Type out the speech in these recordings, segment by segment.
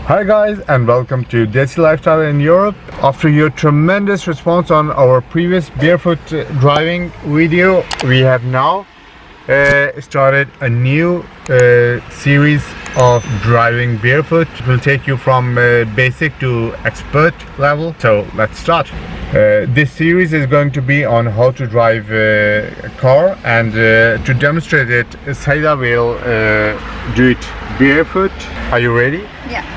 Hi guys, and welcome to Desi Lifestyle in Europe. After your tremendous response on our previous barefoot driving video, we have now started a new series of driving barefoot. It will take you from basic to expert level. So let's start. This series is going to be on how to drive a car, and to demonstrate it, Saida will do it barefoot. Are you ready? Yeah.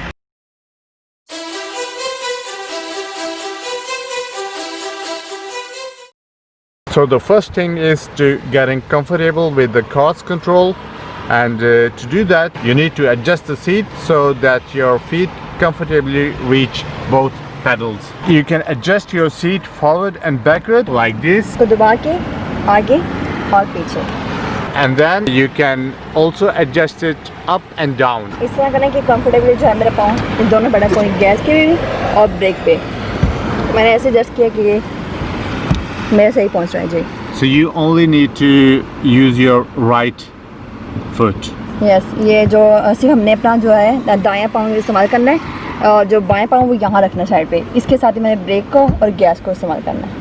So the first thing is to getting comfortable with the car's control, and to do that you need to adjust the seat so that your feet comfortably reach both pedals. You can adjust your seat forward and backward like this, तो दबा के आगे और पीछे and then you can also adjust it up and down. इस तरह करना कि कंफर्टेबली जो है मेरा पाँव इन दोनों बड़ा पॉइंट गैस के भी और ब्रेक पे मैंने ऐसे एडजस्ट किया कि ये मेरा सही पहुंच रहा है जी. So you only need to use your right foot. Yes ये जो सिर्फ हमने अपना जो है दायां पाँव इस्तेमाल करना है और जो बाएं पाँव वो यहाँ रखना है साइड पे. इसके साथ ही मैंने ब्रेक को और गैस को इस्तेमाल करना है.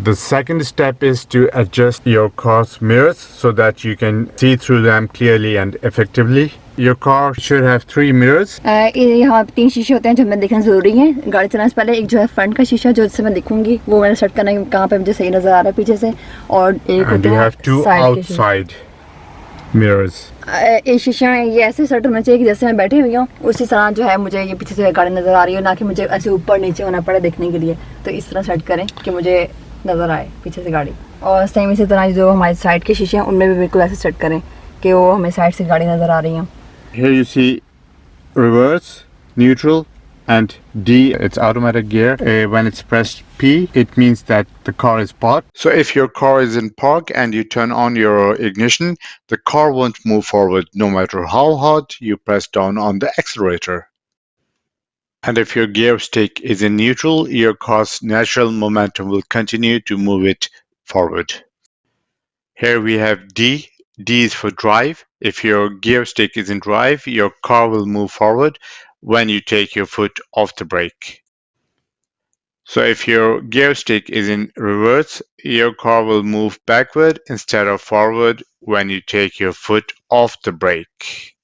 The second step is to adjust your car's mirrors so that you can see through them clearly and effectively. Your car should have 3 mirrors. यहाँ 3 शीशे होते हैं जो हमें देखना ज़रूरी है गाड़ी चलाने से पहले. एक जो है फ्रंट का शीशा जो जिससे मैं दिखूंगी वो मैंने सेट करना है कहाँ पे मुझे सही नज़र आ रहा है पीछे से, और एक And you have 2 outside mirrors. ये शीशा ये ऐसे सेट होना चाहिए कि जैसे मैं बैठी हुई हूँ उसी तरह जो है मुझे ये पीछे से गाड़ी नज़र आ रही है, ना कि मुझे ऐसे ऊपर नीचे होना पड़े देखने के लिए. तो इस तरह सेट करें कि मुझे नज़र आए पीछे से गाड़ी. और सेम इसी तरह जो हमारे साइड के शीशे हैं उनमें भी बिल्कुल ऐसे सेट करें कि वो हमें साइड से गाड़ी नज़र आ रही है. Here you see reverse, neutral and D, it's automatic gear. When it's pressed P, it means that the car is parked. So if your car is in park and you turn on your ignition, the car won't move forward no matter how hard you press down on the accelerator. And if your gear stick is in neutral, your car's natural momentum will continue to move it forward. Here we have D. D is for drive. If your gear stick is in drive, your car will move forward when you take your foot off the brake. So if your gear stick is in reverse, your car will move backward instead of forward when you take your foot off the brake.